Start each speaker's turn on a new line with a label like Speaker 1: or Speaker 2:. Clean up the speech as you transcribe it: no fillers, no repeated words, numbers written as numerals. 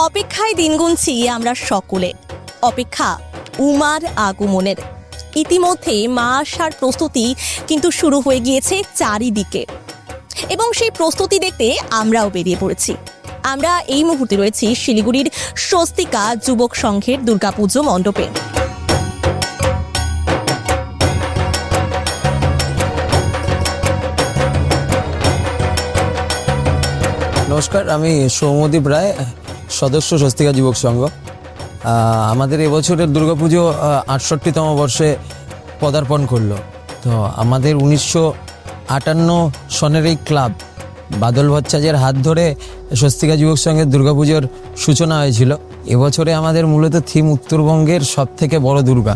Speaker 1: অপেক্ষায় দিন গুনছি আমরা সকলে, অপেক্ষা উমার আগমনের। ইতিমধ্যে মা আসার প্রস্তুতি কিন্তু শুরু হয়ে গিয়েছে চারিদিকে, এবং সেই প্রস্তুতি দেখতে আমরাও বেরিয়ে পড়েছি। আমরা এই মুহূর্তে রয়েছি শিলিগুড়ির স্বস্তিকা যুবক সংঘের দুর্গাপুজো মণ্ডপে।
Speaker 2: নমস্কার, আমি সৌম্যদীপ রায়, সদস্য স্বস্তিকা যুবক সংঘ। আমাদের এবছরের দুর্গাপুজো ৬৮তম বর্ষে পদার্পণ করলো। তো আমাদের ১৯৫৮ সনের এই ক্লাব বাদল ভট্টাচার্যের হাত ধরে স্বস্তিকা যুবক সংঘের দুর্গাপুজোর সূচনা হয়েছিল। এবছরে আমাদের মূলত থিম উত্তরবঙ্গের সবথেকে বড় দুর্গা।